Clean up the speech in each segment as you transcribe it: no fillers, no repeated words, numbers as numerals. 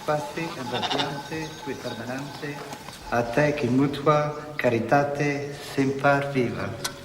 pace imbatiante tu permanente, a te che mutua caritate semper viva.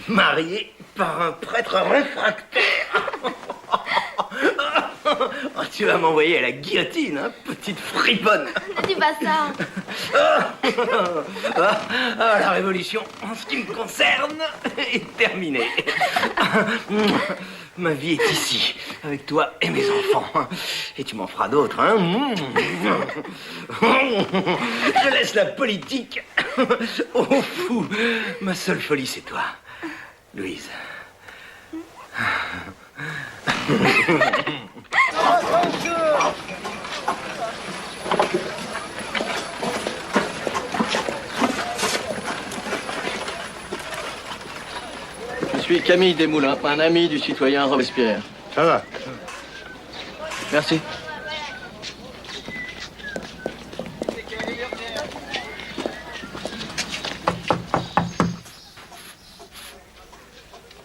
Marié par un prêtre réfractaire. Oh, tu vas m'envoyer à la guillotine, hein, petite friponne. Ne dis pas ça. La révolution, en ce qui me concerne, est terminée. Ma vie est ici, avec toi et mes enfants. Et tu m'en feras d'autres, hein. Je laisse la politique aux fous. Ma seule folie, c'est toi, Louise. Je suis Camille Desmoulins, un ami du citoyen Robespierre. Ça va. Merci.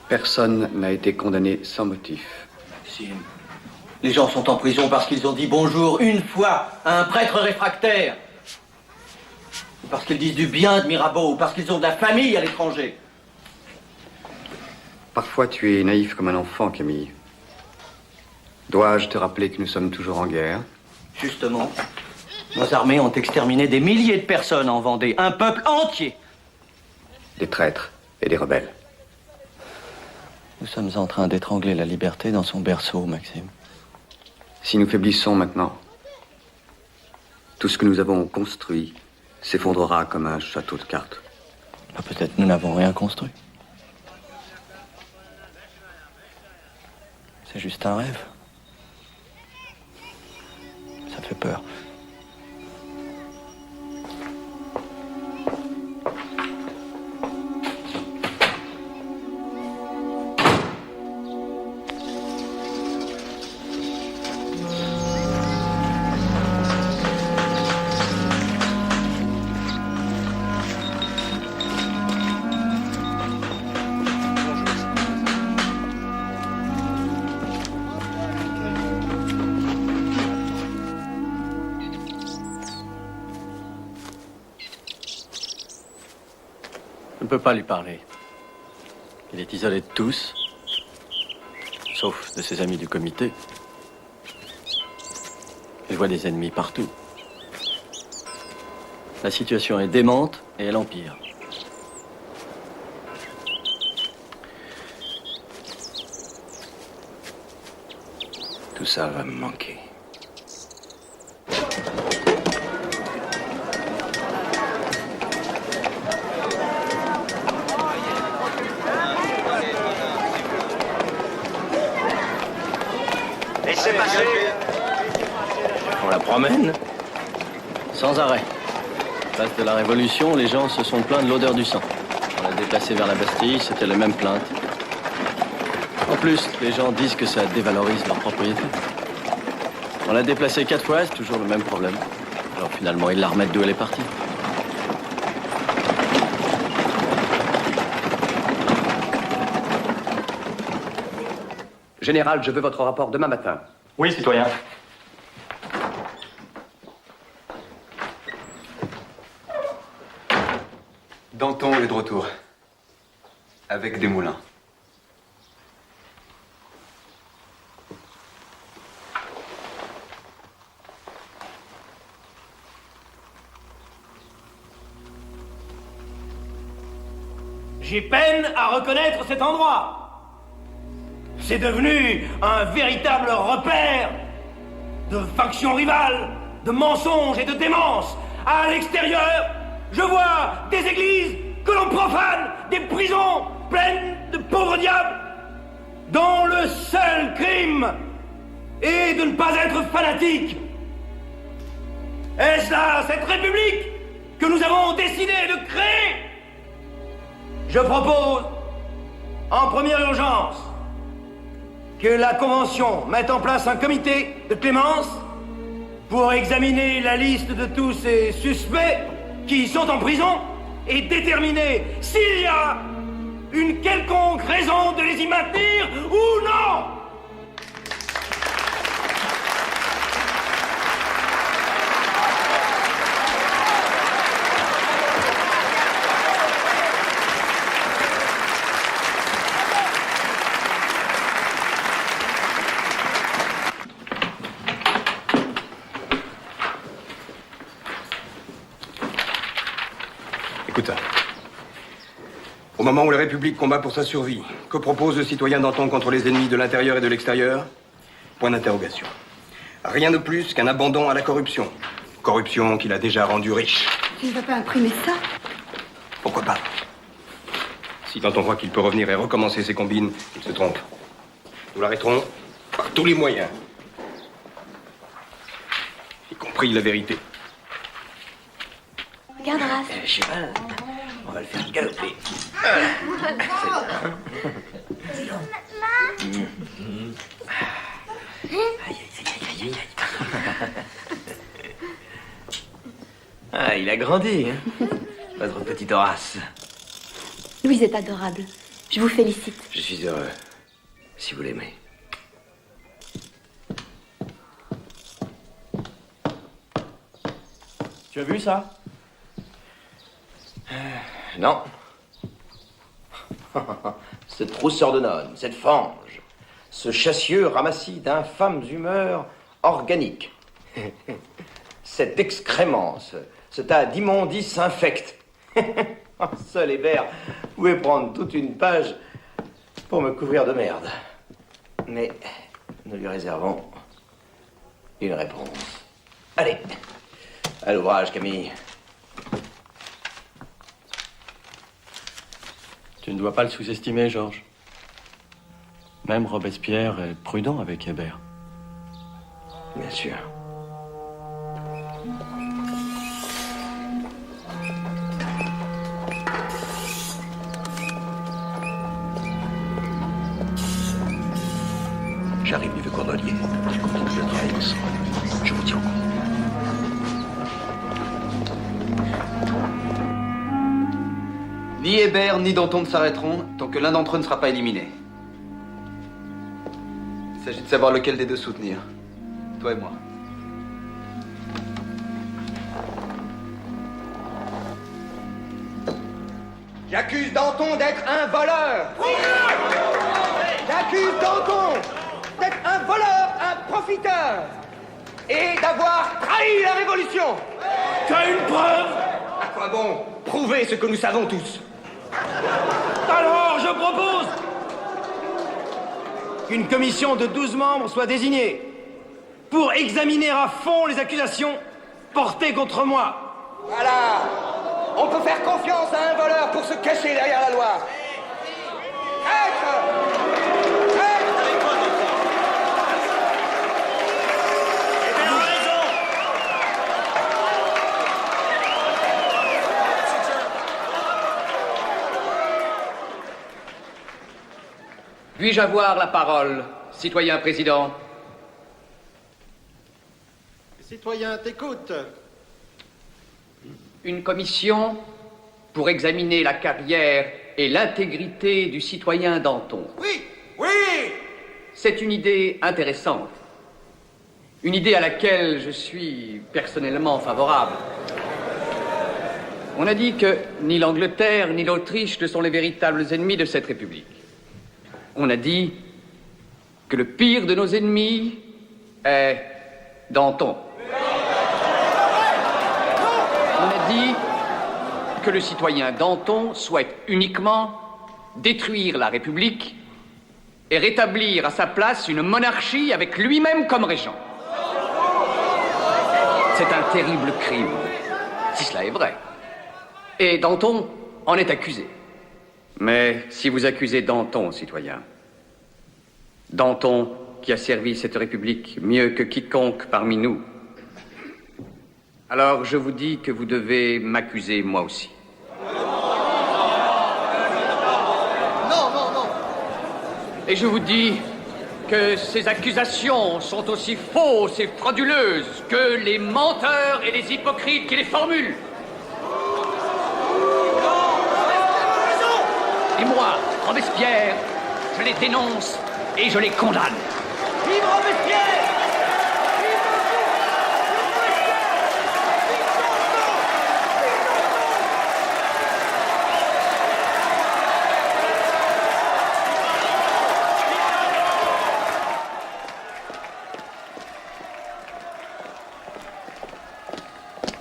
Personne n'a été condamné sans motif. Maxime, les gens sont en prison parce qu'ils ont dit bonjour une fois à un prêtre réfractaire. Ou parce qu'ils disent du bien de Mirabeau, ou parce qu'ils ont de la famille à l'étranger. Parfois, tu es naïf comme un enfant, Camille. Dois-je te rappeler que nous sommes toujours en guerre? Justement, nos armées ont exterminé des milliers de personnes en Vendée, un peuple entier. Des traîtres et des rebelles. Nous sommes en train d'étrangler la liberté dans son berceau, Maxime. Si nous faiblissons maintenant, tout ce que nous avons construit s'effondrera comme un château de cartes. Peut-être nous n'avons rien construit. C'est juste un rêve. Ça fait peur. Je ne peux pas lui parler. Il est isolé de tous, sauf de ses amis du comité. Il voit des ennemis partout. La situation est démente et elle empire. Tout ça va me manquer. Laissez passer. On la promène, sans arrêt. Place de la Révolution, les gens se sont plaints de l'odeur du sang. On l'a déplacée vers la Bastille, c'était les mêmes plaintes. En plus, les gens disent que ça dévalorise leur propriété. On l'a déplacée 4 fois, c'est toujours le même problème. Alors finalement, ils la remettent d'où elle est partie. Général, je veux votre rapport demain matin. Oui, citoyen. Danton est de retour. Avec Desmoulins. J'ai peine à reconnaître cet endroit. C'est devenu un véritable repère de factions rivales, de mensonges et de démence. À l'extérieur, je vois des églises que l'on profane, des prisons pleines de pauvres diables, dont le seul crime est de ne pas être fanatique. Est-ce là cette République que nous avons décidé de créer. Je propose, en première urgence, que la Convention mette en place un comité de clémence pour examiner la liste de tous ces suspects qui sont en prison et déterminer s'il y a une quelconque raison de les y maintenir ou non. Écoute, au moment où la République combat pour sa survie, que propose le citoyen Danton contre les ennemis de l'intérieur et de l'extérieur? Point d'interrogation. Rien de plus qu'un abandon à la corruption. Corruption qu'il a déjà rendu riche. Tu ne vas pas imprimer ça? Pourquoi pas? Si Danton voit qu'il peut revenir et recommencer ses combines, il se trompe. Nous l'arrêterons par tous les moyens. Y compris la vérité. Regarde, Race. Cheval, on va le faire galoper. Ah, il a grandi, hein, votre petit Horace. Louise est adorable. Je vous félicite. Je suis heureux, si vous l'aimez. Tu as vu ça? Non. Cette trousseur de nonne, cette fange, ce chassieux ramassis d'infâmes humeurs organiques, cet excrément, ce tas d'immondices infectes. Seul Hébert pouvait prendre toute une page pour me couvrir de merde. Mais nous lui réservons une réponse. Allez, à l'ouvrage, Camille. Tu ne dois pas le sous-estimer, Georges. Même Robespierre est prudent avec Hébert. Bien sûr. J'arrive du cordelier. Je continue le travail ensemble. Je vous tiens au courant. Ni Hébert ni Danton ne s'arrêteront tant que l'un d'entre eux ne sera pas éliminé. Il s'agit de savoir lequel des deux soutenir. Toi et moi. J'accuse Danton d'être un voleur. J'accuse Danton d'être un voleur, un profiteur. Et d'avoir trahi la Révolution. T'as une preuve? À quoi bon prouver ce que nous savons tous? Alors, je propose qu'une commission de 12 membres soit désignée pour examiner à fond les accusations portées contre moi. Voilà. On peut faire confiance à un voleur pour se cacher derrière la loi. Puis-je avoir la parole, citoyen président? Citoyen, t'écoute. Une commission pour examiner la carrière et l'intégrité du citoyen Danton. Oui, oui. C'est une idée intéressante. Une idée à laquelle je suis personnellement favorable. On a dit que ni l'Angleterre ni l'Autriche ne sont les véritables ennemis de cette République. On a dit que le pire de nos ennemis est Danton. On a dit que le citoyen Danton souhaite uniquement détruire la République et rétablir à sa place une monarchie avec lui-même comme régent. C'est un terrible crime, si cela est vrai. Et Danton en est accusé. Mais si vous accusez Danton, citoyen, Danton qui a servi cette République mieux que quiconque parmi nous, Alors je vous dis que vous devez m'accuser moi aussi. Non, non, non. Et je vous dis que ces accusations sont aussi fausses et frauduleuses que les menteurs et les hypocrites qui les formulent. Et moi, Robespierre, je les dénonce et je les condamne. Vive Robespierre!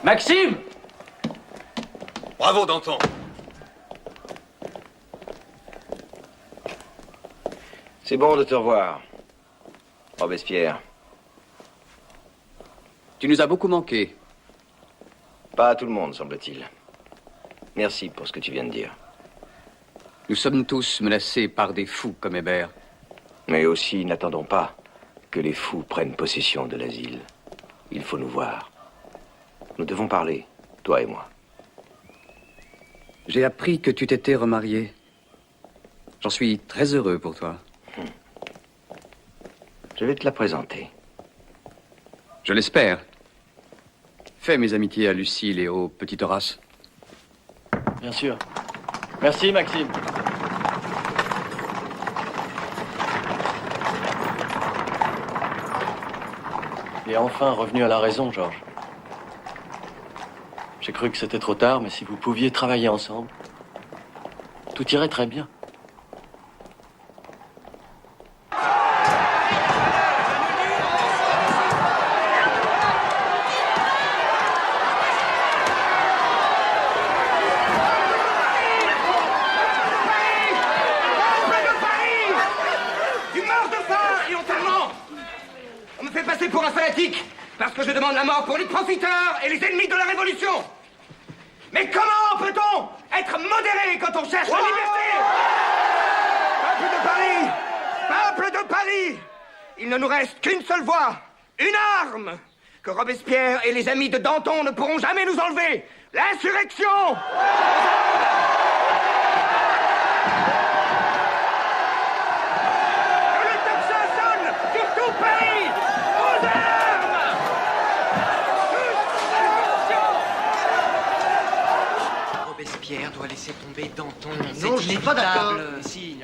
Maxime! Bravo, Danton. C'est bon de te revoir, Robespierre. Tu nous as beaucoup manqué. Pas à tout le monde, semble-t-il. Merci pour ce que tu viens de dire. Nous sommes tous menacés par des fous comme Hébert. Mais aussi, n'attendons pas que les fous prennent possession de l'asile. Il faut nous voir. Nous devons parler, toi et moi. J'ai appris que tu t'étais remarié. J'en suis très heureux pour toi. Je vais te la présenter. Je l'espère. Fais mes amitiés à Lucille et au petit Horace. Bien sûr. Merci, Maxime. Il est enfin revenu à la raison, Georges. J'ai cru que c'était trop tard, mais si vous pouviez travailler ensemble, tout irait très bien. Pour un fanatique, parce que je demande la mort pour les profiteurs et les ennemis de la Révolution. Mais comment peut-on être modéré quand on cherche la liberté? Peuple de Paris! Peuple de Paris! Il ne nous reste qu'une seule voie, une arme, que Robespierre et les amis de Danton ne pourront jamais nous enlever. L'insurrection! Que le tocsin sonne sur tout Paris! Aux armes! Robespierre doit laisser tomber Danton. Non, je suis pas d'accord.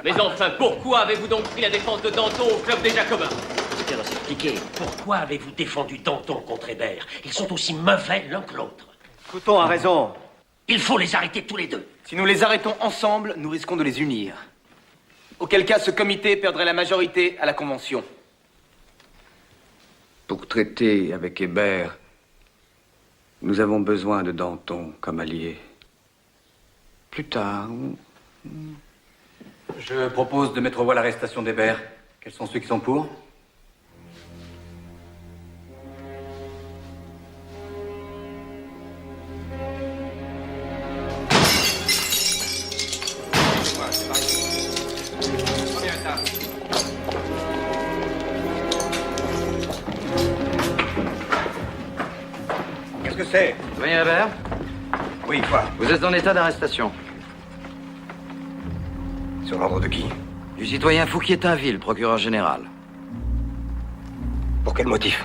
Mais enfin, pourquoi avez-vous donc pris la défense de Danton au club des Jacobins? C'était s'expliquer. Pourquoi avez-vous défendu Danton contre Hébert? Ils sont aussi mauvais l'un que l'autre. Couthon a raison. Il faut les arrêter tous les deux. Si nous les arrêtons ensemble, nous risquons de les unir. Auquel cas, ce comité perdrait la majorité à la Convention. Pour traiter avec Hébert, nous avons besoin de Danton comme allié. Plus tard. Je propose de mettre au voie l'arrestation d'Hébert. Quels sont ceux qui sont pour? Qu'est-ce que c'est? Doyen Hébert, Oui, quoi? vous êtes en état d'arrestation. Sur l'ordre de qui? Du citoyen Fouquier-Tinville, procureur général. Pour quel motif?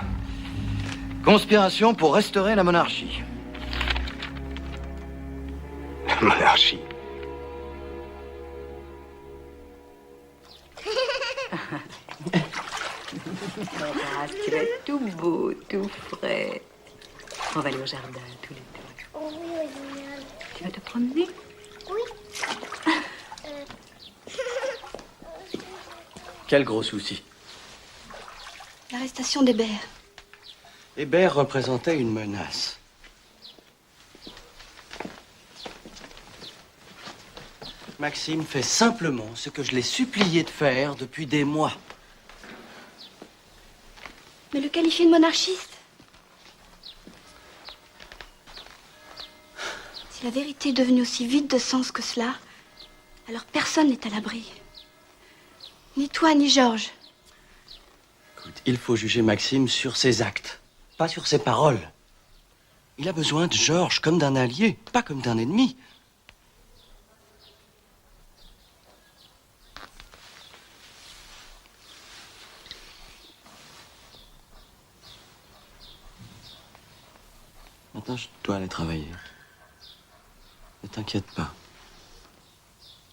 Conspiration pour restaurer la monarchie. La monarchie. Horace, tu vas être tout beau, tout frais. On va aller au jardin tous les deux. Oh oui, génial. Tu vas te promener? Oui. Quel gros souci. L'arrestation d'Hébert. Hébert représentait une menace. Maxime fait simplement ce que je l'ai supplié de faire depuis des mois. Mais le qualifier de monarchiste? Si la vérité est devenue aussi vide de sens que cela, alors personne n'est à l'abri. Ni toi, ni Georges. Écoute, il faut juger Maxime sur ses actes, pas sur ses paroles. Il a besoin de Georges comme d'un allié, pas comme d'un ennemi. Maintenant, je dois aller travailler. Ne t'inquiète pas.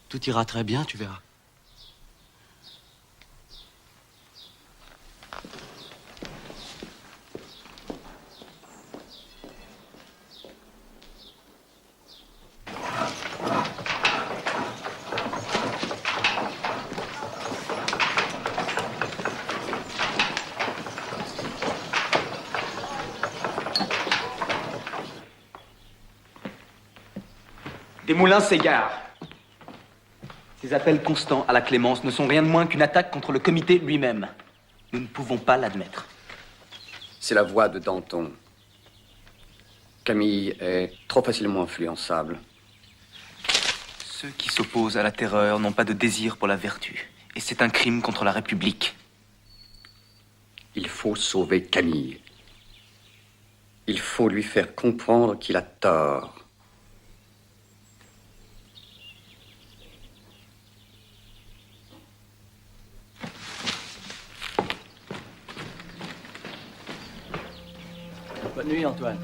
Tout ira très bien, tu verras. Desmoulins s'égare. Ces appels constants à la clémence ne sont rien de moins qu'une attaque contre le comité lui-même. Nous ne pouvons pas l'admettre. C'est la voix de Danton. Camille est trop facilement influençable. Ceux qui s'opposent à la terreur n'ont pas de désir pour la vertu. Et c'est un crime contre la République. Il faut sauver Camille. Il faut lui faire comprendre qu'il a tort. Bonne nuit, Antoine.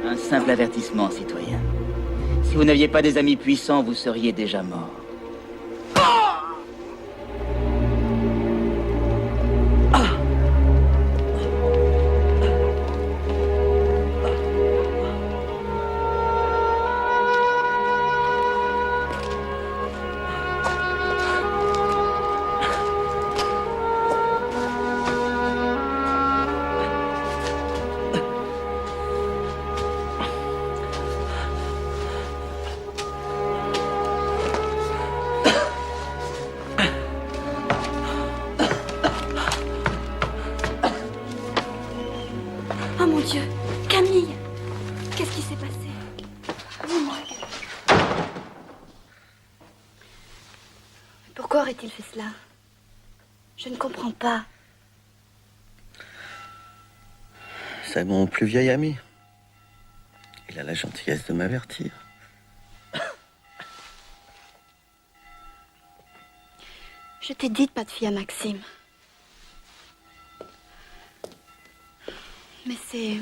Un simple avertissement, citoyen. Si vous n'aviez pas des amis puissants, vous seriez déjà mort. Oh mon Dieu, Camille, qu'est-ce qui s'est passé? Dis-moi. Pourquoi aurait-il fait cela? Je ne comprends pas. C'est mon plus vieil ami. Il a la gentillesse de m'avertir. Je t'ai dit de pas te fier à Maxime. Mais c'est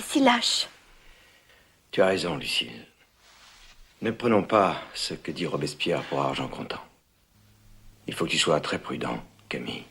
si lâche. Tu as raison, Lucille. Ne prenons pas ce que dit Robespierre pour argent comptant. Il faut que tu sois très prudent, Camille.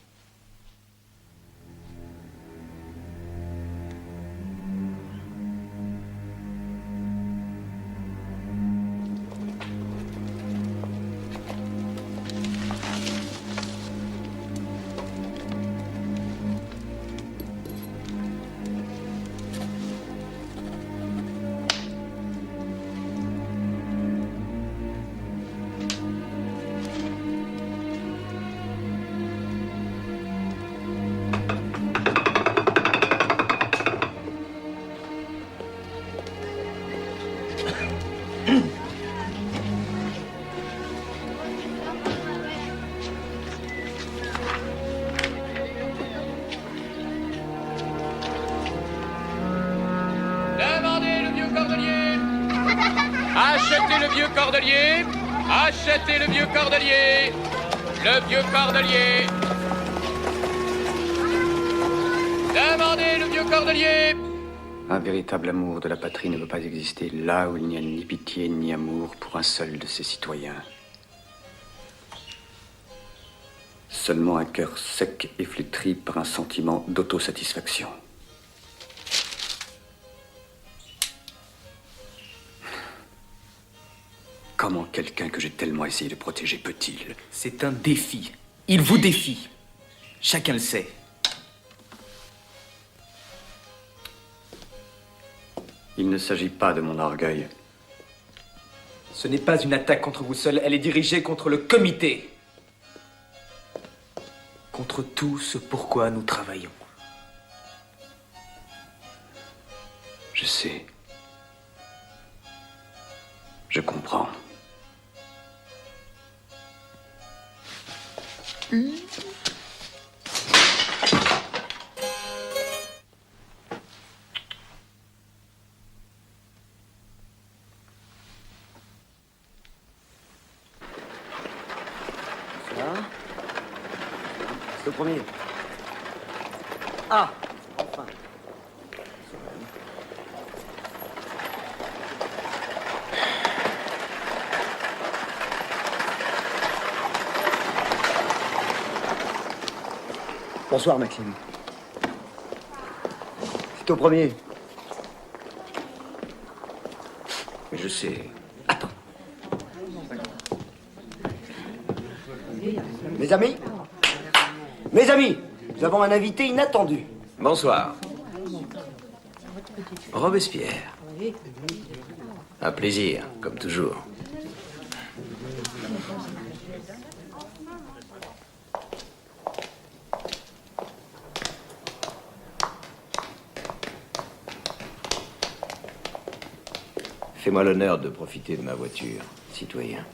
Demandez le vieux cordelier. Achetez le vieux cordelier. Achetez le vieux cordelier. Le vieux cordelier. Demandez le vieux cordelier. Un véritable amour de la patrie ne peut pas exister là où il n'y a ni pitié ni amour pour un seul de ses citoyens. Seulement un cœur sec et flétri par un sentiment d'autosatisfaction. Comment quelqu'un que j'ai tellement essayé de protéger peut-il? C'est un défi. Il vous défie. Chacun le sait. Il ne s'agit pas de mon orgueil. Ce n'est pas une attaque contre vous seul, elle est dirigée contre le comité. Contre tout ce pourquoi nous travaillons. Je sais. Je comprends. C'est au premier. Ah, enfin. Bonsoir, Maxime. C'est au premier. Mais je sais. Mes amis, nous avons un invité inattendu. Bonsoir. Robespierre. Un plaisir, comme toujours. Fais-moi l'honneur de profiter de ma voiture, citoyen.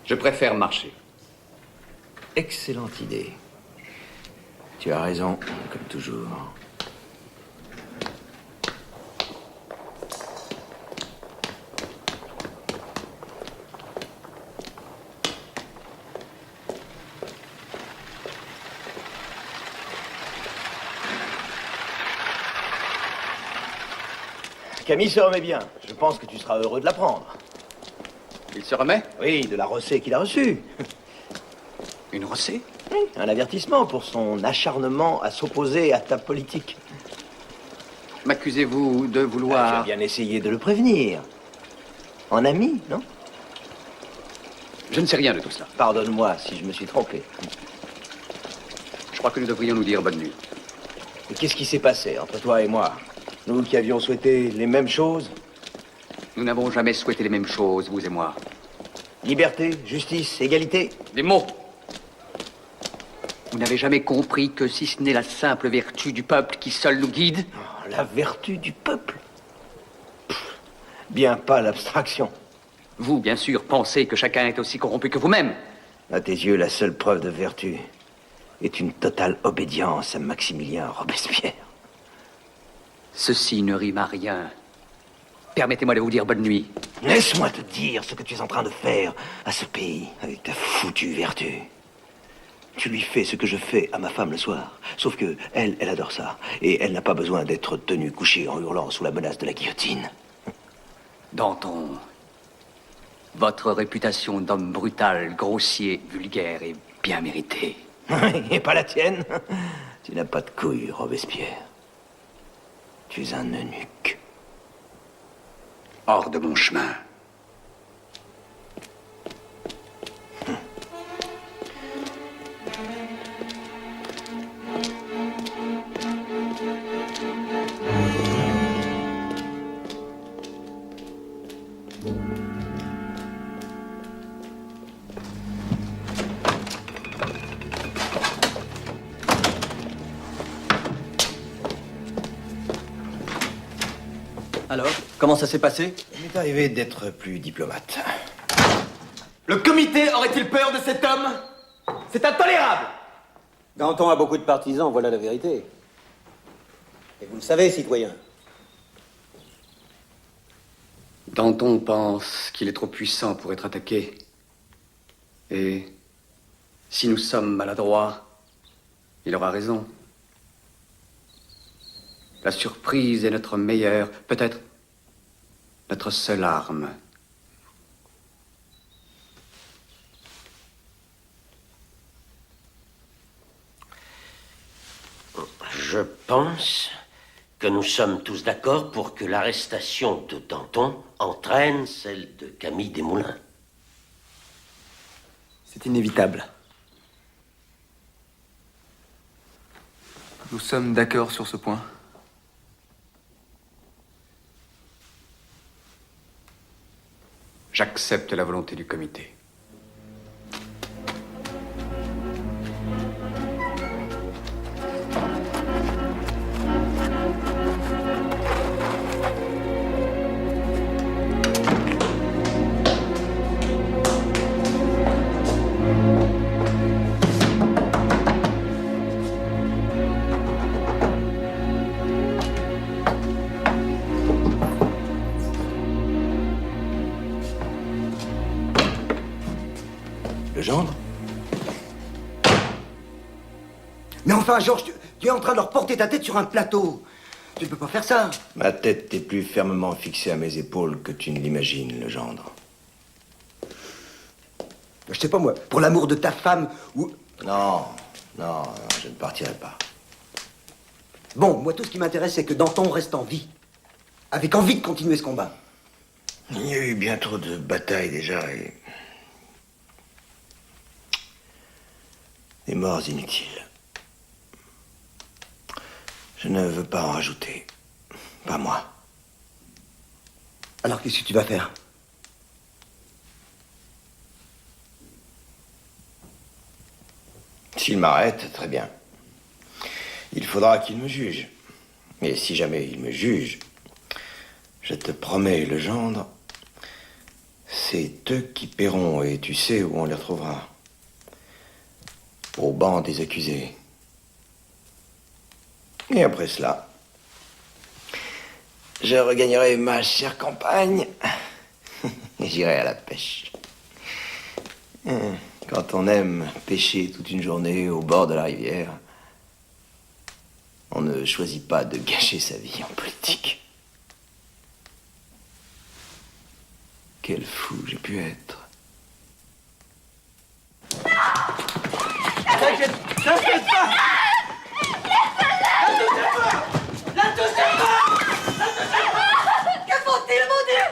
Je préfère marcher. Excellente idée. Tu as raison, comme toujours. Camille se remet bien. Je pense que tu seras heureux de l'apprendre. Il se remet? Oui, de la rosée qu'il a reçue. Une rosée? Oui, un avertissement pour son acharnement à s'opposer à ta politique. M'accusez-vous de vouloir... Tu as bien essayé de le prévenir. En ami, non? Je ne sais rien de tout cela. Pardonne-moi si je me suis trompé. Je crois que nous devrions nous dire bonne nuit. Et qu'est-ce qui s'est passé entre toi et moi? Nous qui avions souhaité les mêmes choses? Nous n'avons jamais souhaité les mêmes choses, vous et moi. Liberté, justice, égalité? Des mots. Vous n'avez jamais compris que si ce n'est la simple vertu du peuple qui seul nous guide? Oh, la vertu du peuple? Bien pas l'abstraction. Vous, bien sûr, pensez que chacun est aussi corrompu que vous-même. À tes yeux, la seule preuve de vertu est une totale obédience à Maximilien Robespierre. Ceci ne rime à rien. Permettez-moi de vous dire bonne nuit. Laisse-moi te dire ce que tu es en train de faire à ce pays avec ta foutue vertu. Tu lui fais ce que je fais à ma femme le soir. Sauf que elle adore ça. Et elle n'a pas besoin d'être tenue couchée en hurlant sous la menace de la guillotine. Danton, votre réputation d'homme brutal, grossier, vulgaire est bien méritée. Et pas la tienne. Tu n'as pas de couilles, Robespierre. Tu es un eunuque. Hors de mon chemin. Alors, comment ça s'est passé? Il m'est arrivé d'être plus diplomate. Le comité aurait-il peur de cet homme? C'est intolérable! Danton a beaucoup de partisans, voilà la vérité. Et vous le savez, citoyen. Danton pense qu'il est trop puissant pour être attaqué. Et si nous sommes maladroits, il aura raison. La surprise est notre meilleure, peut-être notre seule arme. Je pense que nous sommes tous d'accord pour que l'arrestation de Danton entraîne celle de Camille Desmoulins. C'est inévitable. Nous sommes d'accord sur ce point. J'accepte la volonté du comité. Le gendre? Mais enfin, Georges, tu es en train de leur porter ta tête sur un plateau. Tu ne peux pas faire ça. Ma tête est plus fermement fixée à mes épaules que tu ne l'imagines, le gendre. Je sais pas moi, pour l'amour de ta femme ou... Non, je ne partirai pas. Bon, moi tout ce qui m'intéresse, c'est que Danton reste en vie. Avec envie de continuer ce combat. Il y a eu bien trop de batailles déjà et... des morts inutiles. Je ne veux pas en rajouter. Pas moi. Alors qu'est-ce que tu vas faire? S'il m'arrête, très bien. Il faudra qu'il me juge. Et si jamais il me juge, je te promets, le gendre, c'est eux qui paieront et tu sais où on les retrouvera. Au banc des accusés. Et après cela, je regagnerai ma chère campagne et j'irai à la pêche. Quand on aime pêcher toute une journée au bord de la rivière, on ne choisit pas de gâcher sa vie en politique. Quel fou j'ai pu être. T'inquiète pas! La touchez pas! Que font-ils, mon Dieu?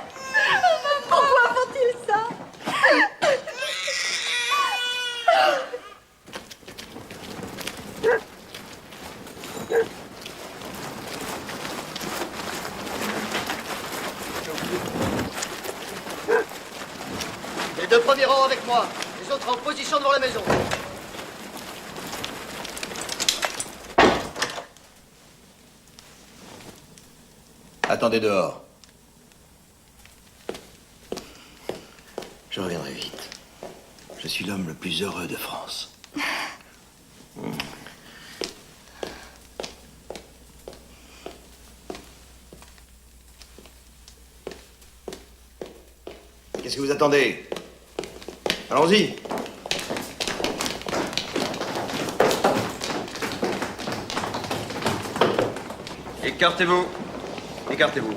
Pourquoi font-ils ça? Les deux premiers rangs avec moi, les autres en position devant la maison. Attendez dehors. Je reviendrai vite. Je suis l'homme le plus heureux de France. Qu'est-ce que vous attendez? Allons-y. Écartez-vous. Écartez-vous.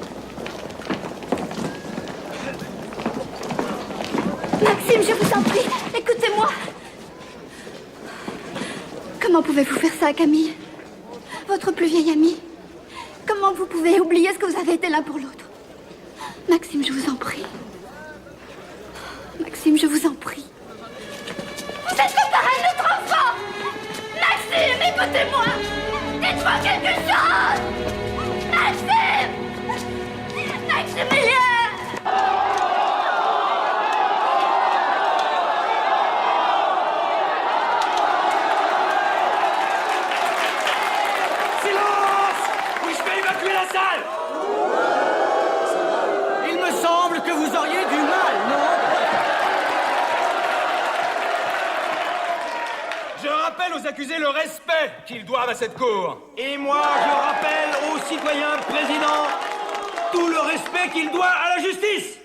Maxime, je vous en prie, écoutez-moi. Comment pouvez-vous faire ça à Camille? Votre plus vieille amie? Comment vous pouvez oublier ce que vous avez été l'un pour l'autre? Maxime, je vous en prie. Maxime, je vous en prie. Vous êtes comparé à notre enfant! Maxime, écoutez-moi! Dites-moi quelque chose! Maxime! Maximilien! Silence! Ou je vais évacuer la salle! Il me semble que vous auriez du mal, non? Je rappelle aux accusés le respect qu'ils doivent à cette cour. Et moi, je rappelle aux citoyens présidents tout le respect qu'ils doivent à la justice.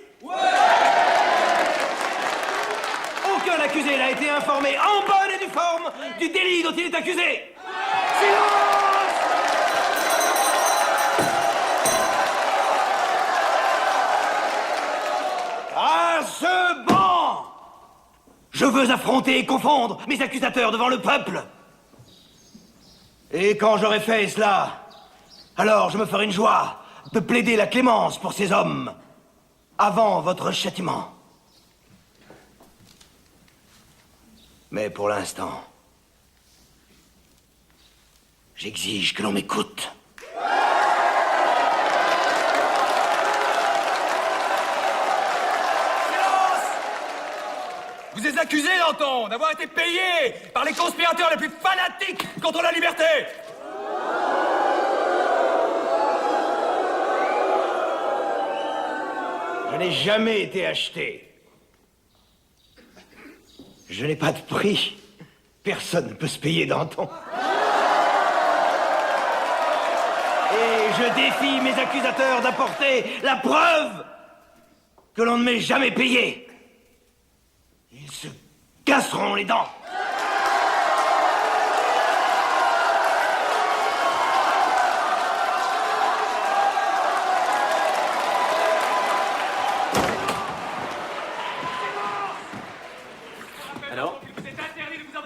Aucun accusé n'a été informé en bonne et due forme du délit dont il est accusé. Silence! À ce banc, je veux affronter et confondre mes accusateurs devant le peuple. Et quand j'aurai fait cela, Alors je me ferai une joie de plaider la clémence pour ces hommes avant votre châtiment. Mais pour l'instant, j'exige que l'on m'écoute. Vous êtes accusé, Danton, d'avoir été payé par les conspirateurs les plus fanatiques contre la liberté. Je n'ai jamais été acheté. Je n'ai pas de prix. Personne ne peut se payer Danton. Et je défie mes accusateurs d'apporter la preuve que l'on ne m'ait jamais payé. Ils se casseront les dents. Alors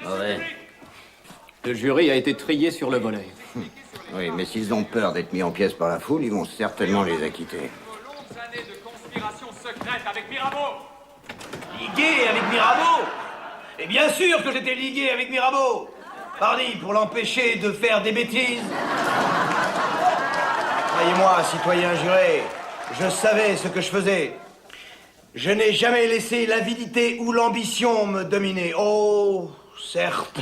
Ouais. Le jury a été trié sur le volet. Oui, mais s'ils ont peur d'être mis en pièces par la foule, ils vont certainement les acquitter. Années de conspiration secrète avec Mirabeau. Ligué avec Mirabeau? Et bien sûr que j'étais ligué avec Mirabeau. Pardi, pour l'empêcher de faire des bêtises. Croyez-moi, citoyen juré, je savais ce que je faisais. Je n'ai jamais laissé l'avidité ou l'ambition me dominer. Oh, certes,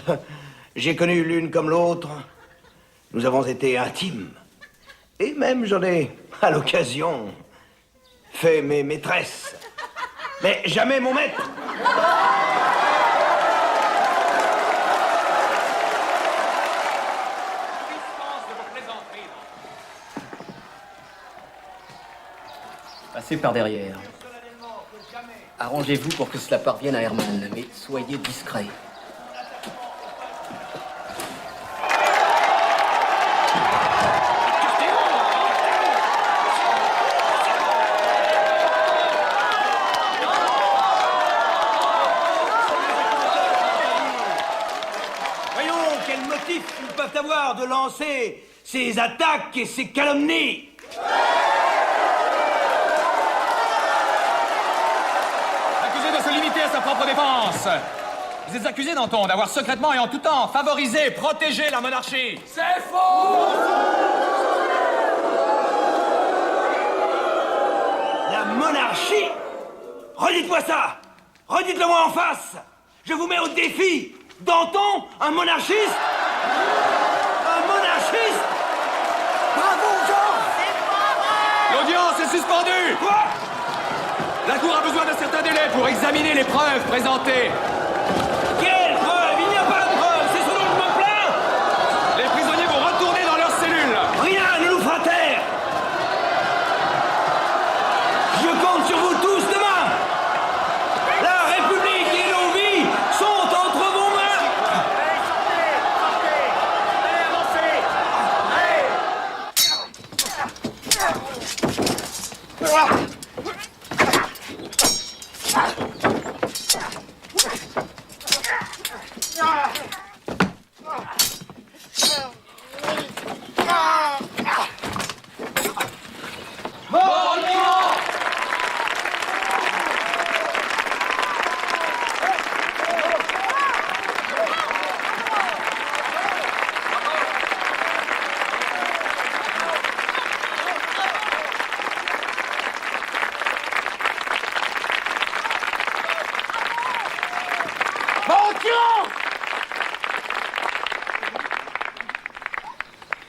j'ai connu l'une comme l'autre. Nous avons été intimes. Et même j'en ai, à l'occasion, fait mes maîtresses. Mais jamais mon maître. Passez par derrière. Arrangez-vous pour que cela parvienne à Herman, mais soyez discret. Voyons quel motif ils peuvent avoir de lancer ces attaques et ces calomnies. Accusé de se limiter à sa propre défense. Vous êtes accusé, Danton, d'avoir secrètement et en tout temps favorisé, protégé la monarchie. C'est faux! La monarchie? Redites-moi ça! Redites-le-moi en face! Je vous mets au défi! Danton, un monarchiste? Un monarchiste? Bravo, Jean! L'audience est suspendue! Quoi? La Cour a besoin d'un certain délai pour examiner les preuves présentées. Quelle preuve? Il n'y a pas de preuve! C'est ce dont je me plains! Les prisonniers vont retourner dans leurs cellules. Rien ne nous fera taire! Je compte sur vous tous demain! La République et nos vies sont entre vos mains!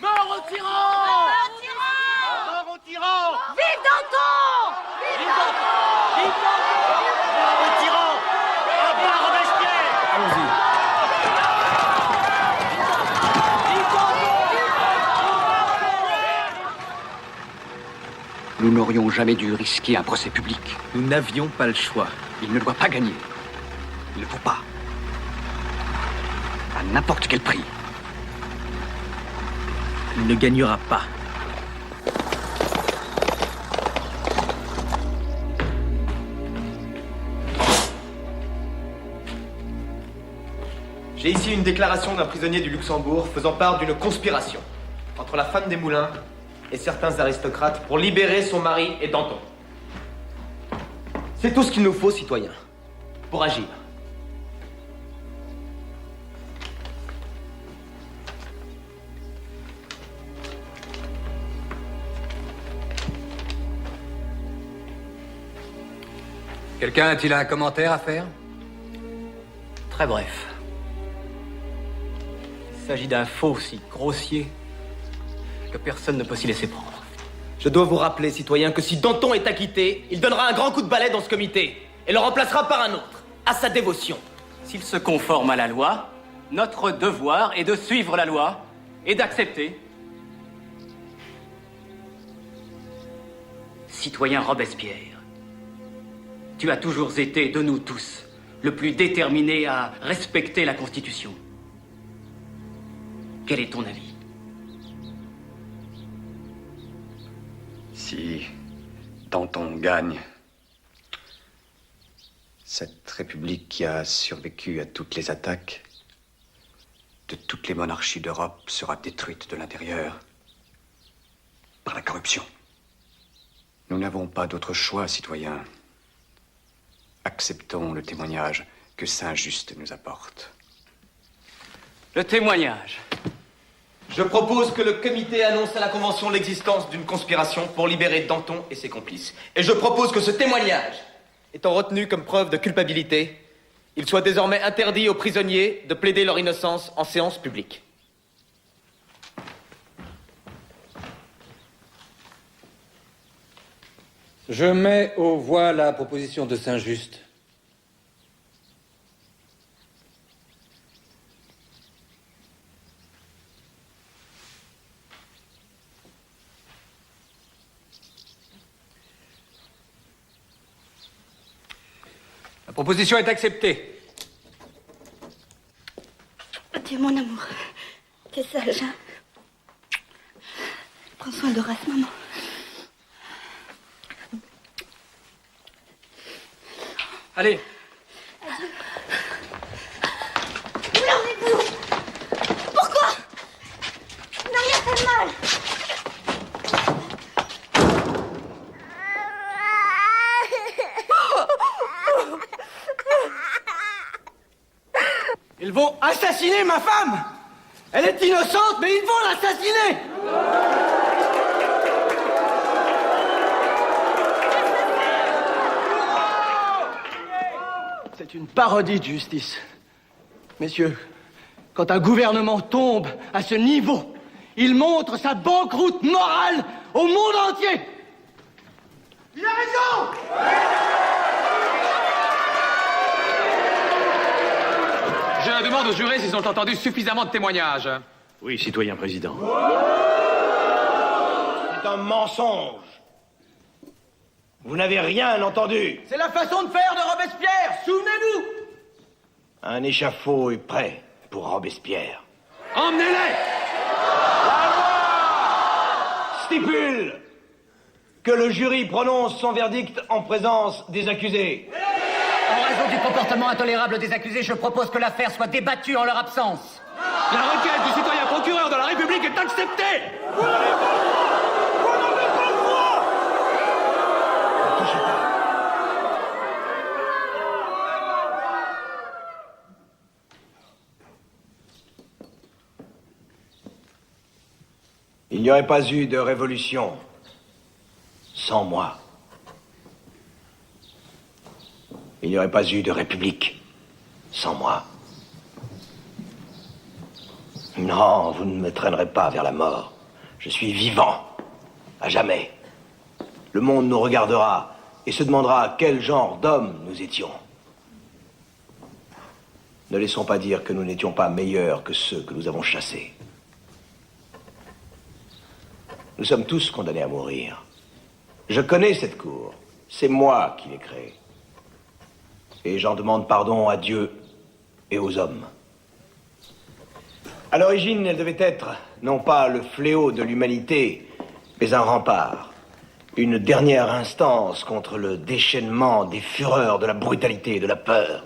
Mort au tyran! Mort au tyran! Mort au tyran! Vive Danton! Vive Danton! Vive Danton! Mort au tyran! À bas Robespierre! Allons-y. Nous n'aurions jamais dû risquer un procès public. Nous n'avions pas le choix. Il ne doit pas gagner. Il ne faut pas. À n'importe quel prix. Il ne gagnera pas. J'ai ici une déclaration d'un prisonnier du Luxembourg faisant part d'une conspiration entre la femme des Moulins et certains aristocrates pour libérer son mari et Danton. C'est tout ce qu'il nous faut, citoyens, pour agir. Quelqu'un a-t-il un commentaire à faire? Très bref. Il s'agit d'un faux si grossier que personne ne peut s'y laisser prendre. Je dois vous rappeler, citoyens, que si Danton est acquitté, il donnera un grand coup de balai dans ce comité et le remplacera par un autre, à sa dévotion. S'il se conforme à la loi, notre devoir est de suivre la loi et d'accepter. Citoyen Robespierre, tu as toujours été, de nous tous, le plus déterminé à respecter la Constitution. Quel est ton avis? Si Danton gagne, cette république qui a survécu à toutes les attaques de toutes les monarchies d'Europe sera détruite de l'intérieur par la corruption. Nous n'avons pas d'autre choix, citoyens. Acceptons le témoignage que Saint-Just nous apporte. Le témoignage. Je propose que le comité annonce à la Convention l'existence d'une conspiration pour libérer Danton et ses complices. Et je propose que ce témoignage, étant retenu comme preuve de culpabilité, il soit désormais interdit aux prisonniers de plaider leur innocence en séance publique. Je mets aux voix la proposition de Saint-Just. La proposition est acceptée. Tu es mon amour. T'es sage, hein? Prends soin d'Horace, maman. Allez. Adieu. Où l'emmenez-vous? Pourquoi? Il n'a rien fait de mal. Ils vont assassiner ma femme! Elle est innocente, mais ils vont l'assassiner! C'est une parodie de justice. Messieurs, quand un gouvernement tombe à ce niveau, il montre sa banqueroute morale au monde entier! Il a raison! Je demande aux jurés s'ils ont entendu suffisamment de témoignages. Oui, citoyen président. C'est un mensonge. Vous n'avez rien entendu. C'est la façon de faire de Robespierre, souvenez-vous. Un échafaud est prêt pour Robespierre. Emmenez-les! La loi stipule que le jury prononce son verdict en présence des accusés. En raison du comportement intolérable des accusés, je propose que l'affaire soit débattue en leur absence. La requête du citoyen procureur de la République est acceptée! Il n'y aurait pas eu de révolution sans moi. Il n'y aurait pas eu de république sans moi. Non, vous ne me traînerez pas vers la mort. Je suis vivant, à jamais. Le monde nous regardera et se demandera quel genre d'homme nous étions. Ne laissons pas dire que nous n'étions pas meilleurs que ceux que nous avons chassés. Nous sommes tous condamnés à mourir. Je connais cette cour. C'est moi qui l'ai créée. Et j'en demande pardon à Dieu et aux hommes. À l'origine, elle devait être non pas le fléau de l'humanité, mais un rempart. Une dernière instance contre le déchaînement des fureurs, de la brutalité et de la peur.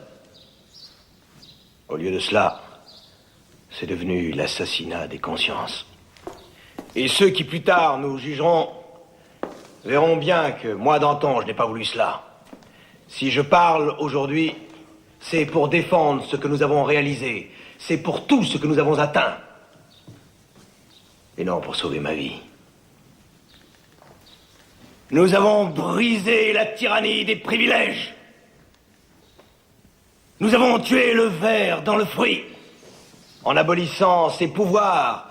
Au lieu de cela, c'est devenu l'assassinat des consciences. Et ceux qui plus tard nous jugeront verront bien que moi, Danton, je n'ai pas voulu cela. Si je parle aujourd'hui, c'est pour défendre ce que nous avons réalisé. C'est pour tout ce que nous avons atteint. Et non pour sauver ma vie. Nous avons brisé la tyrannie des privilèges. Nous avons tué le ver dans le fruit, en abolissant ces pouvoirs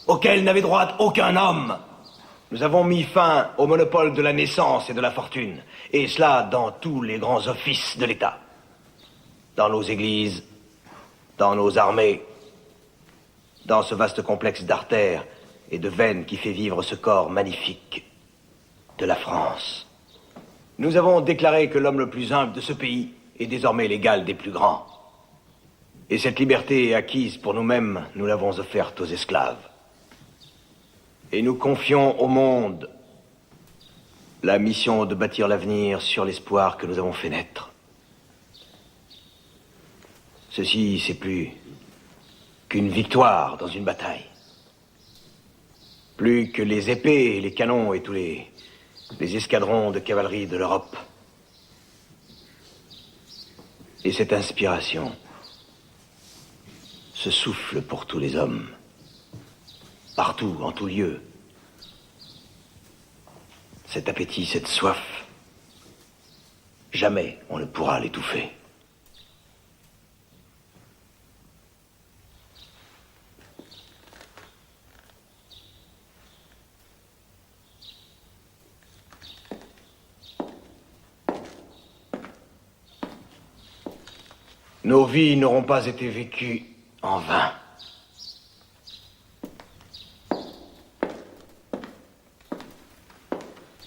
auxquels n'avait droit aucun homme. Nous avons mis fin au monopole de la naissance et de la fortune, et cela dans tous les grands offices de l'État. Dans nos églises, dans nos armées, dans ce vaste complexe d'artères et de veines qui fait vivre ce corps magnifique de la France. Nous avons déclaré que l'homme le plus humble de ce pays est désormais l'égal des plus grands. Et cette liberté acquise pour nous-mêmes, nous l'avons offerte aux esclaves. Et nous confions au monde la mission de bâtir l'avenir sur l'espoir que nous avons fait naître. Ceci, c'est plus qu'une victoire dans une bataille. Plus que les épées, les canons et tous les escadrons de cavalerie de l'Europe. Et cette inspiration, ce souffle pour tous les hommes, partout, en tout lieu, cet appétit, cette soif, jamais on ne pourra l'étouffer. Nos vies n'auront pas été vécues en vain.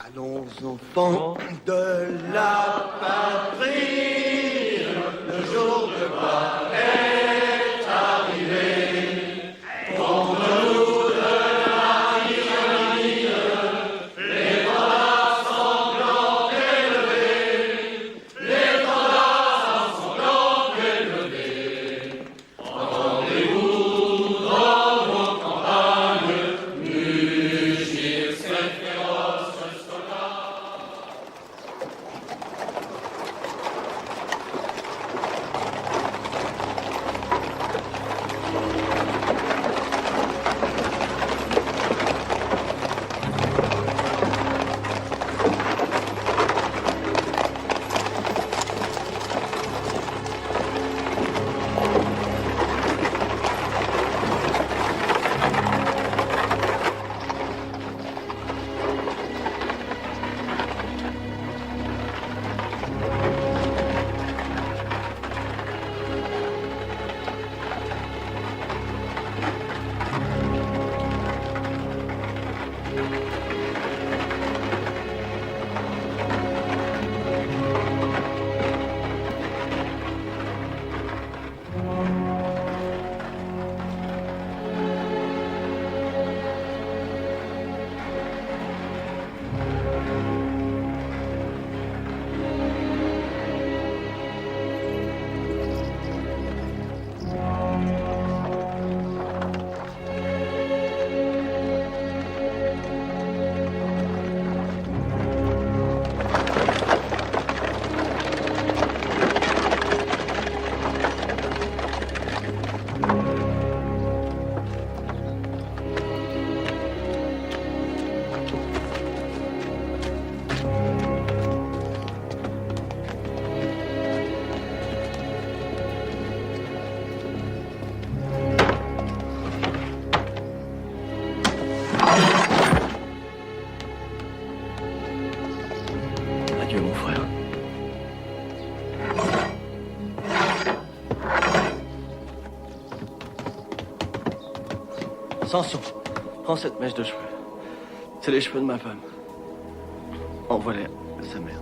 Allons, enfants de la patrie, le jour de gloire est arrivé. Contre nous de la tyrannie, l'étendard sanglant est levé, l'étendard sanglant est levé. Entendez-vous dans vos campagnes mugir cette féroce Adieu, mon frère. Samson, prends cette mèche de cheveux. C'est les cheveux de ma femme. Envoie-les à sa mère.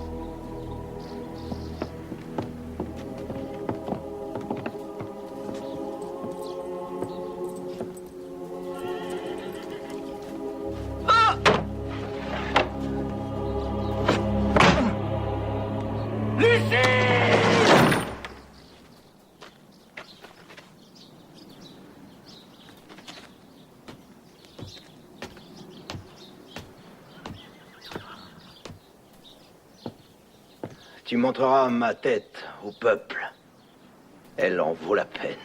tu montreras ma tête au peuple. Elle en vaut la peine.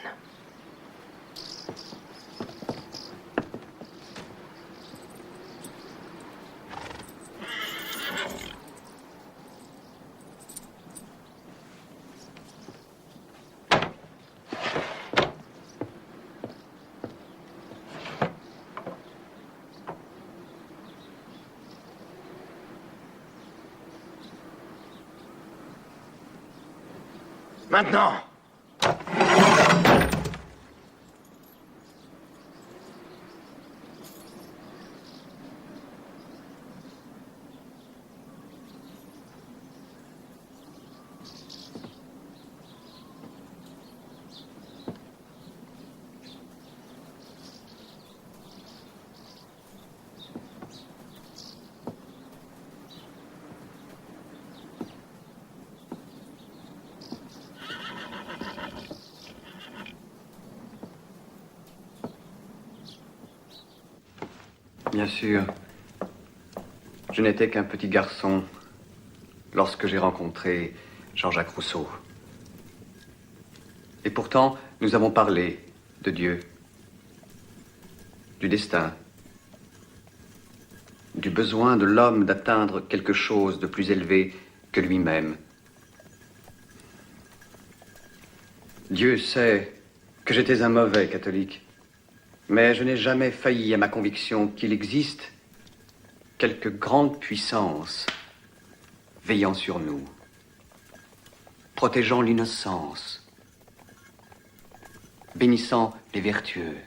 Maintenant! Bien sûr, je n'étais qu'un petit garçon lorsque j'ai rencontré Jean-Jacques Rousseau. Et pourtant, nous avons parlé de Dieu, du destin, du besoin de l'homme d'atteindre quelque chose de plus élevé que lui-même. Dieu sait que j'étais un mauvais catholique. Mais je n'ai jamais failli à ma conviction qu'il existe quelque grande puissance veillant sur nous, protégeant l'innocence, bénissant les vertueux,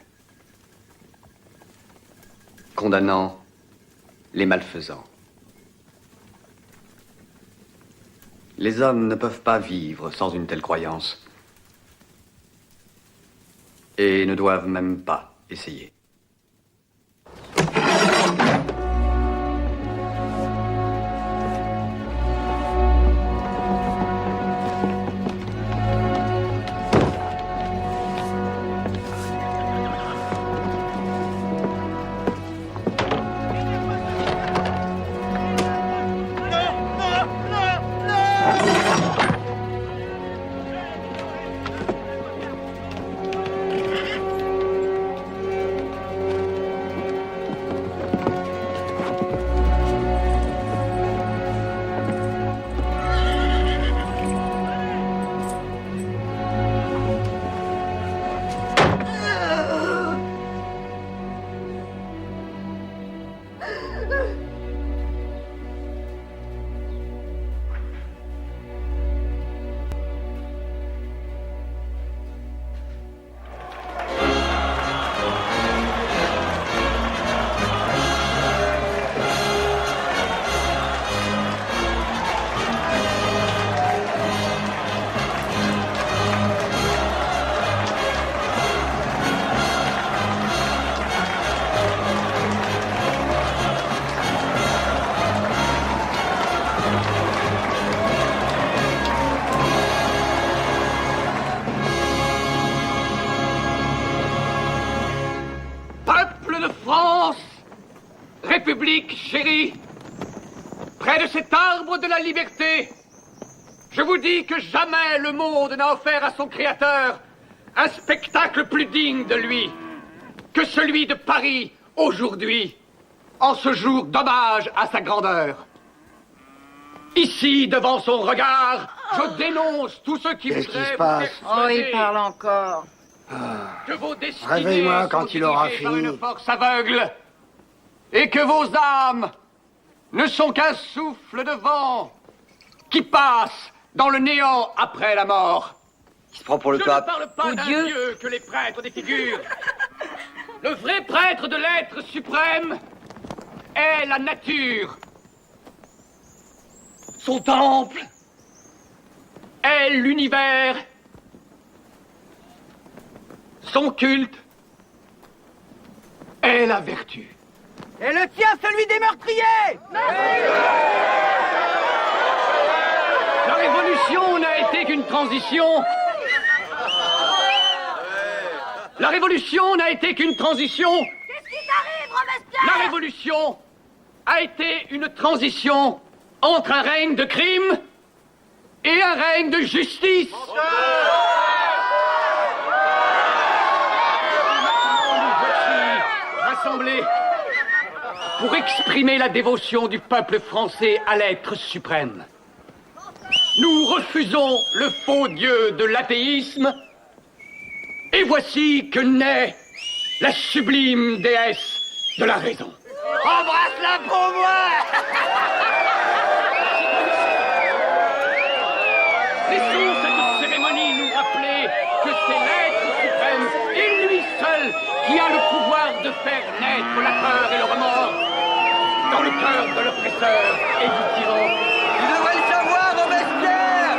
condamnant les malfaisants. Les hommes ne peuvent pas vivre sans une telle croyance, et ne doivent même pas essayer. République chérie, près de cet arbre de la liberté, je vous dis que jamais le monde n'a offert à son créateur un spectacle plus digne de lui que celui de Paris aujourd'hui, en ce jour d'hommage à sa grandeur. Ici, devant son regard, je dénonce tous ceux qui Qu'est-ce qui voudraient se vous passe? persuader Oh, il parle encore. que vos destinées Réveille-moi sont quand il aura dirigées par fini. une force aveugle et que vos âmes ne sont qu'un souffle de vent qui passe dans le néant après la mort. Il se prend pour le Je pape. ne parle pas d'un Dieu que les prêtres défigurent. Le vrai prêtre de l'être suprême est la nature. Son temple est l'univers. Son culte est la vertu. Et le tien, celui des meurtriers! La révolution n'a été qu'une transition. La révolution n'a été qu'une transition. Qu'est-ce qui t'arrive, Robespierre? La révolution a été une transition entre un règne de crime et un règne de justice. Rassemblés pour exprimer la dévotion du peuple français à l'être suprême. Nous refusons le faux dieu de l'athéisme, et voici que naît la sublime déesse de la raison. Embrasse-la pour moi! Laissons cette cérémonie nous rappeler que c'est l'être suprême et lui seul qui a le pouvoir de faire naître la peur et le remords dans le cœur de l'oppresseur et du tyran. Tu devrais le savoir, Robespierre!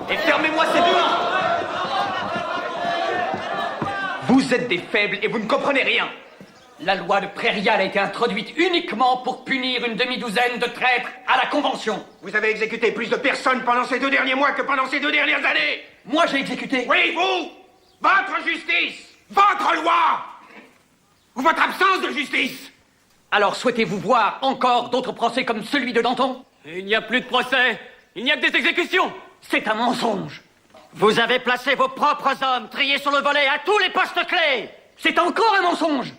Et fermez-moi ces deux mains! Vous êtes des faibles et vous ne comprenez rien. La loi de Prairial a été introduite uniquement pour punir une demi-douzaine de traîtres à la Convention. Vous avez exécuté plus de personnes pendant ces 2 derniers mois que pendant ces 2 dernières années. Moi, j'ai exécuté. Oui, vous! Votre justice! Votre loi! Ou votre absence de justice! Alors souhaitez-vous voir encore d'autres procès comme celui de Danton? Il n'y a plus de procès. Il n'y a que des exécutions. C'est un mensonge. Vous avez placé vos propres hommes triés sur le volet à tous les postes clés. C'est encore un mensonge.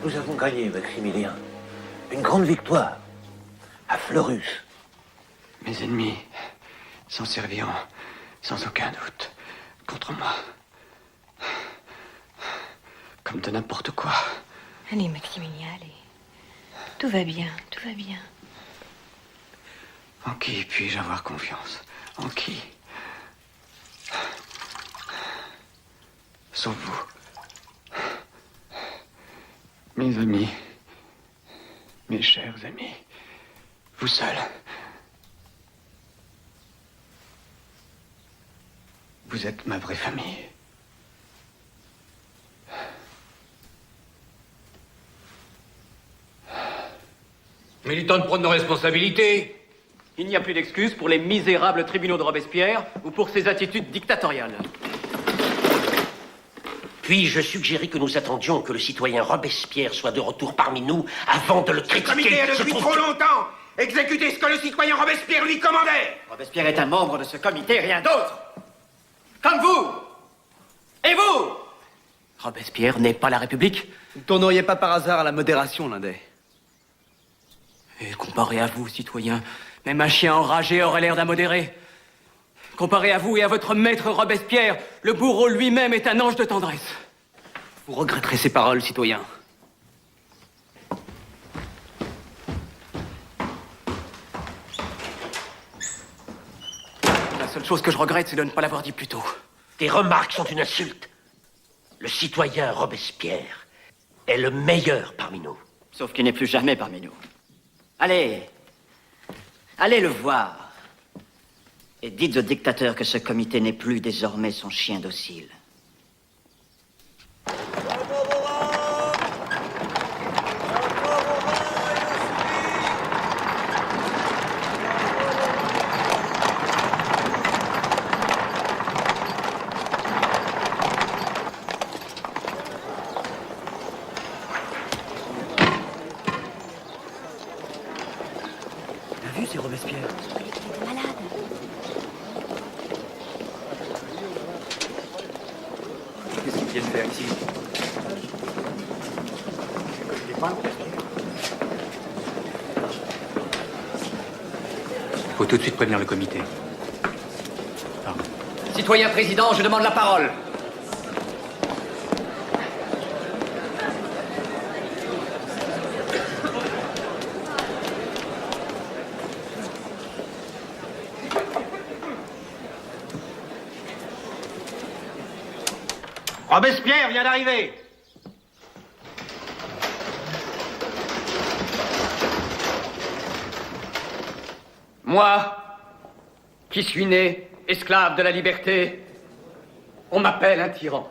Nous avons gagné, Maximilien. Une grande victoire. À Fleurus. Mes ennemis s'en serviront, sans aucun doute, contre moi. Comme de n'importe quoi. Allez, Maximilien, allez. Tout va bien, tout va bien. En qui puis-je avoir confiance? En qui? Sauf vous. Mes amis, mes chers amis, vous seuls. Vous êtes ma vraie famille. Mais il est temps de prendre nos responsabilités. Il n'y a plus d'excuses pour les misérables tribunaux de Robespierre ou pour ses attitudes dictatoriales. Puis-je suggérer que nous attendions que le citoyen Robespierre soit de retour parmi nous avant de le critiquer? Le comité a depuis trop longtemps exécuté ce que le citoyen Robespierre lui commandait. Robespierre est un membre de ce comité, rien d'autre. Comme vous. Et vous? Robespierre n'est pas la République. Vous ne tourneriez pas par hasard à la modération, Lindet? Et comparé à vous, citoyen, même un chien enragé aurait l'air d'un modéré. Comparé à vous et à votre maître Robespierre, le bourreau lui-même est un ange de tendresse. Vous regretterez ces paroles, citoyen. La seule chose que je regrette, c'est de ne pas l'avoir dit plus tôt. Tes remarques sont une insulte. Le citoyen Robespierre est le meilleur parmi nous. Sauf qu'il n'est plus jamais parmi nous. Allez, allez le voir. Et dites au dictateur que ce comité n'est plus désormais son chien docile. T'as vu, c'est Robespierre. Qu'est-ce qu'ils viennent faire ici? faut tout de suite prévenir le comité. Citoyen président, je demande la parole. Robespierre vient d'arriver. Moi, qui suis né esclave de la liberté, on m'appelle un tyran.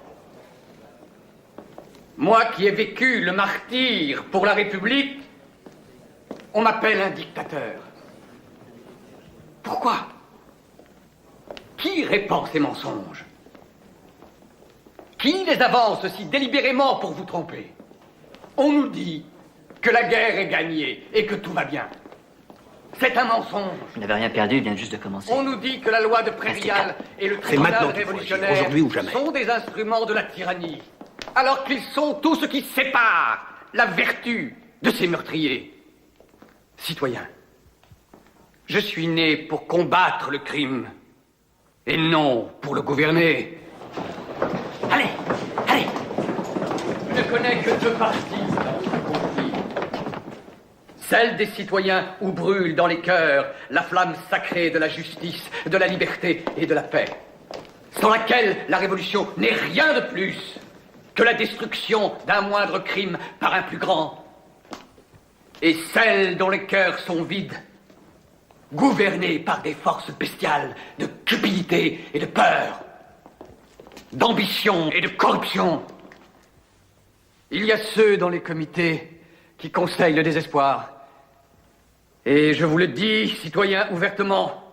Moi qui ai vécu le martyre pour la République, on m'appelle un dictateur. Pourquoi? Qui répand ces mensonges? Qui les avance si délibérément pour vous tromper? On nous dit que la guerre est gagnée et que tout va bien. C'est un mensonge. Vous n'avez rien perdu, il vient juste de commencer. On nous dit que la loi de Prairial et le C'est maintenant tribunal qu'il faut agir, révolutionnaire aujourd'hui ou jamais. sont des instruments de la tyrannie, alors qu'ils sont tout ce qui sépare la vertu de ces meurtriers. Citoyens, je suis né pour combattre le crime et non pour le gouverner. Allez, allez. Je ne connais que deux parties dans ce conflit. Celle des citoyens où brûle dans les cœurs la flamme sacrée de la justice, de la liberté et de la paix, sans laquelle la révolution n'est rien de plus que la destruction d'un moindre crime par un plus grand. Et celle dont les cœurs sont vides, gouvernés par des forces bestiales de cupidité et de peur, d'ambition et de corruption. Il y a ceux dans les comités qui conseillent le désespoir. Et je vous le dis, citoyens, ouvertement,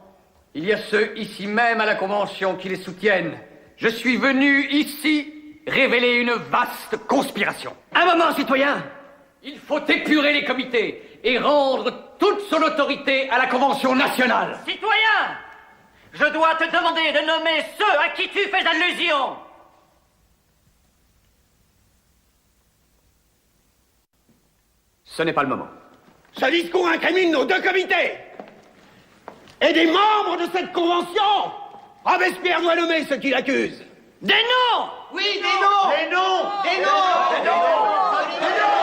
il y a ceux ici même à la Convention qui les soutiennent. Je suis venu ici révéler une vaste conspiration. Un moment, citoyen! Il faut épurer les comités et rendre toute son autorité à la Convention nationale. Citoyen! Je dois te demander de nommer ceux à qui tu fais allusion. Ce n'est pas le moment. Ce discours incrimine nos deux comités et des membres de cette convention. Robespierre doit nommer ceux qui l'accusent. Des noms! Oui, des noms! Des noms! Des noms! Des noms! Des noms!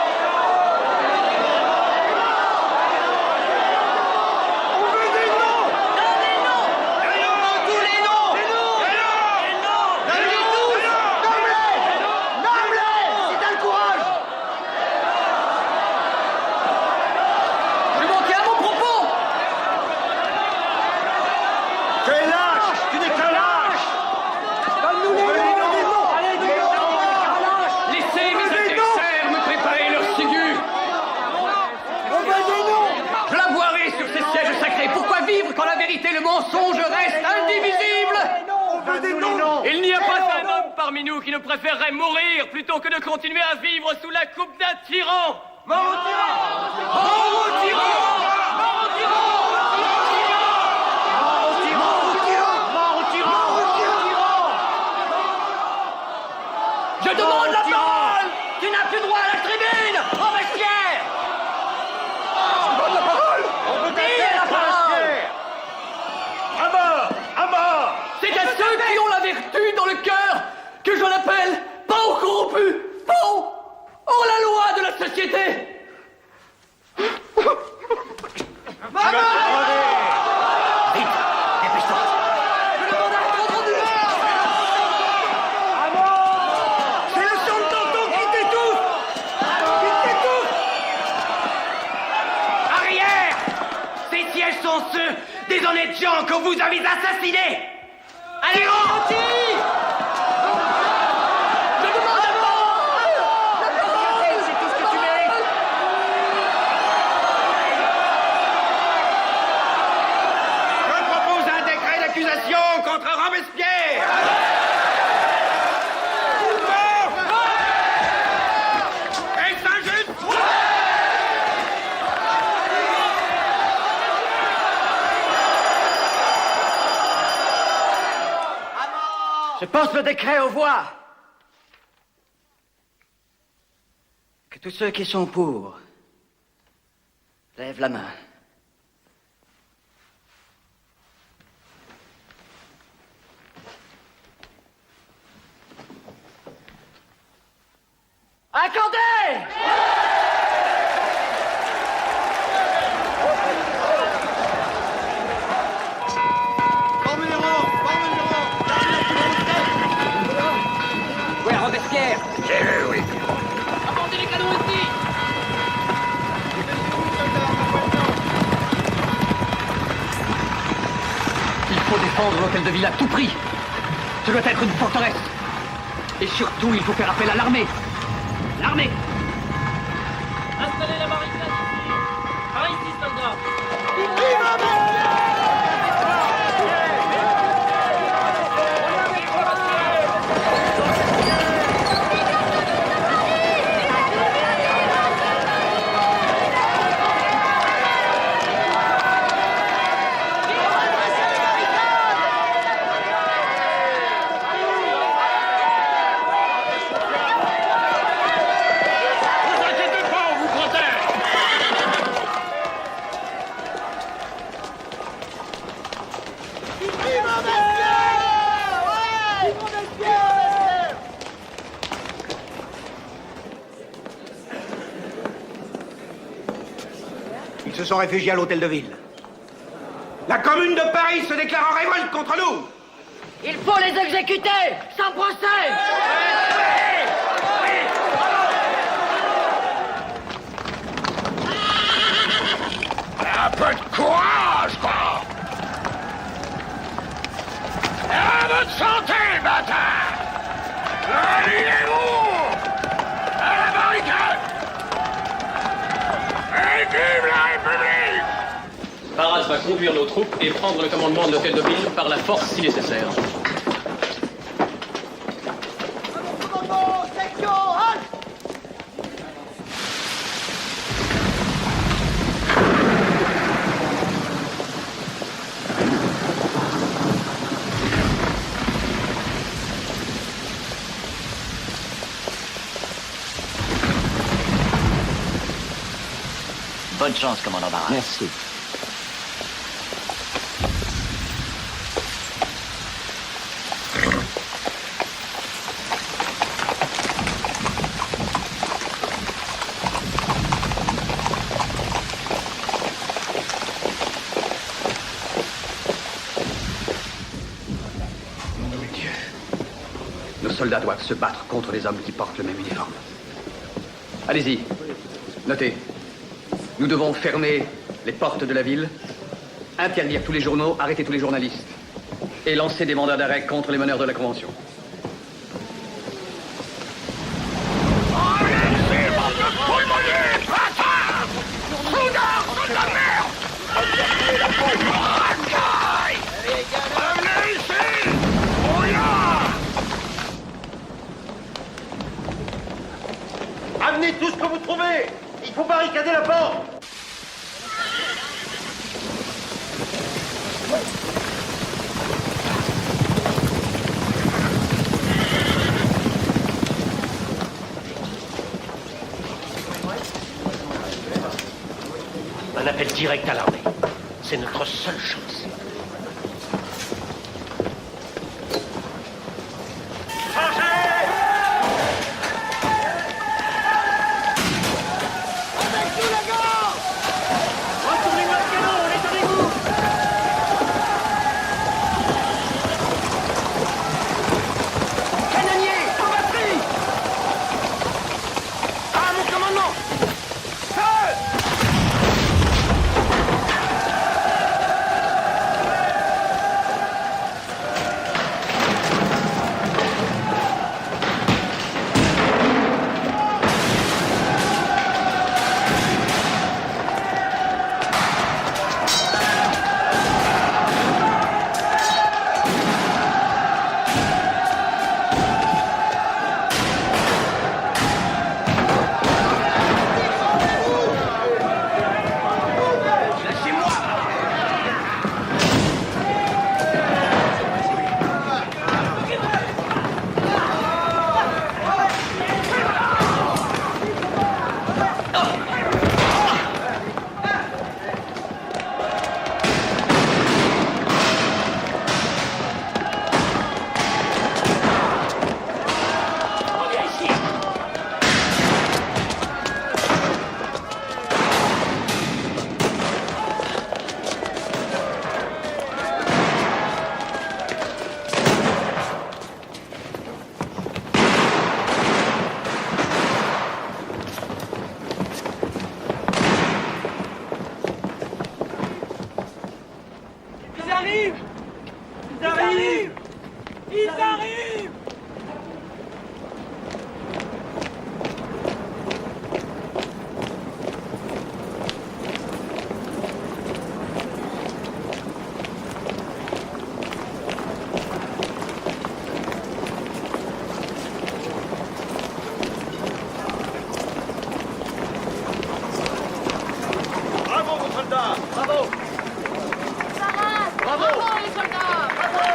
Quand la vérité et le mensonge restent indivisibles. Il n'y a pas un homme parmi nous qui ne préférerait mourir plutôt que de continuer à vivre sous la coupe d'un tyran. Mort au tyran! Mort au tyran! Mort au tyran! Mort au tyran! Mort au tyran! Je demande la parole! Tu n'as plus droit à la tribune! Robespierre! Tu donnes la parole! On veut la parole! À mort! À mort! C'est à ceux qui ont la vertu dans le cœur que je l'appelle pas aux corrompus, pas hors la loi de la société. C'est le sang de Danton qui t'étouffe! Qui t'étouffe! Arrière! Ces sièges sont ceux des honnêtes gens que vous avez assassinés! Allez, rentre! Je demande la parole! C'est tout ce que tu mérites! Je propose un décret d'accusation contre Robespierre! Est-ce injuste? Je pense le décret aux voix. Que tous ceux qui sont pour lèvent la main. Accordez! Ouais, Robespierre! J'ai vu, oui. Apportez les canons ici! Il faut défendre l'hôtel de ville à tout prix. Ce doit être une forteresse. Et surtout, il faut faire appel à l'armée. L'armée! Installez la barricade ici. Par ici, soldats. Ils se sont réfugiés à l'hôtel de ville. La commune de Paris se déclare en révolte contre nous. Il faut les exécuter, sans procès. Un peu de courage, quoi. À votre santé, bâtard. Alliez-vous à la barricade. Et vive la République! Paras va conduire nos troupes et prendre le commandement de l'hôtel de ville par la force si nécessaire. Bonne chance, commandant Barras. Merci. Nos soldats doivent se battre contre les hommes qui portent le même uniforme. Allez-y, notez. Nous devons fermer les portes de la ville, interdire tous les journaux, arrêter tous les journalistes et lancer des mandats d'arrêt contre les meneurs de la Convention. Amenez tout ce que vous trouvez. Il faut barricader la porte. Un appel direct à l'armée. C'est notre seule chance. arrivent! Ils arrivent! Bravo, vos soldats! Bravo! Bravo les soldats! Bravo!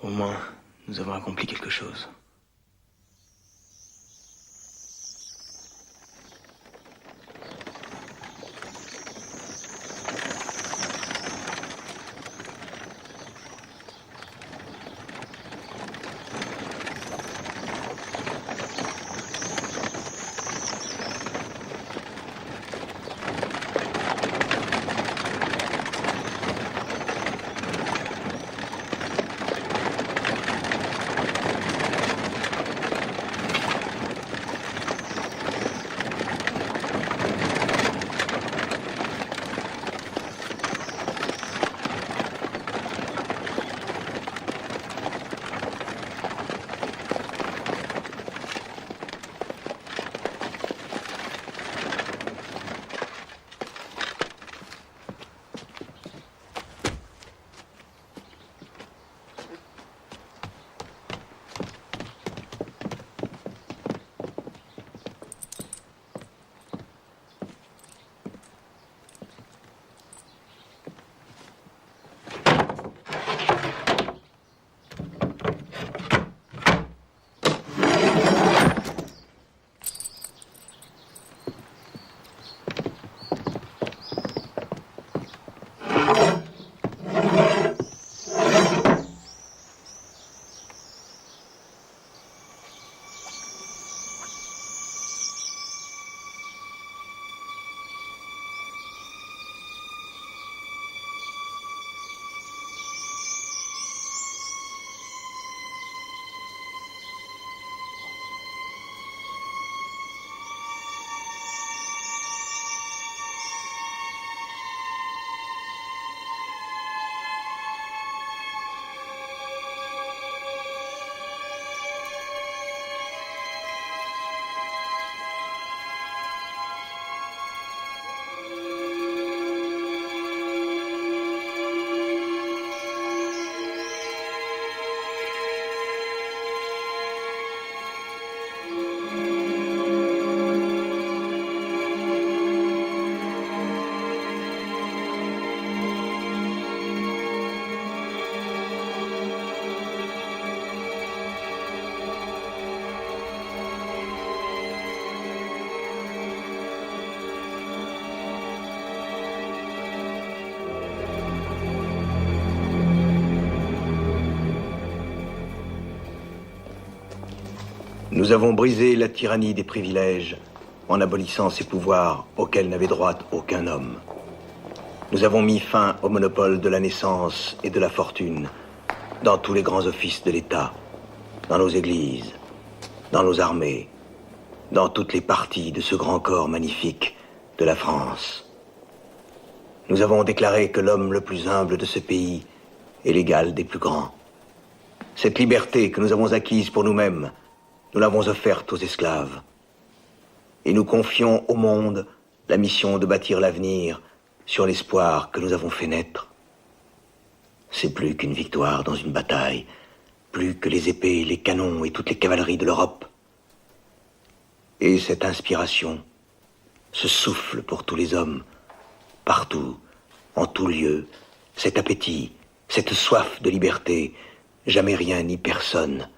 Au moins, nous avons accompli quelque chose. Nous avons brisé la tyrannie des privilèges en abolissant ces pouvoirs auxquels n'avait droit aucun homme. Nous avons mis fin au monopole de la naissance et de la fortune dans tous les grands offices de l'État, dans nos églises, dans nos armées, dans toutes les parties de ce grand corps magnifique de la France. Nous avons déclaré que l'homme le plus humble de ce pays est l'égal des plus grands. Cette liberté que nous avons acquise pour nous-mêmes, nous l'avons offerte aux esclaves. Et nous confions au monde la mission de bâtir l'avenir sur l'espoir que nous avons fait naître. C'est plus qu'une victoire dans une bataille, plus que les épées, les canons et toutes les cavaleries de l'Europe. Et cette inspiration, ce souffle pour tous les hommes, partout, en tout lieu, cet appétit, cette soif de liberté, jamais rien ni personne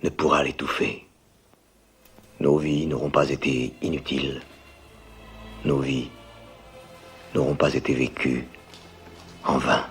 ne pourra l'étouffer. Nos vies n'auront pas été inutiles. Nos vies n'auront pas été vécues en vain.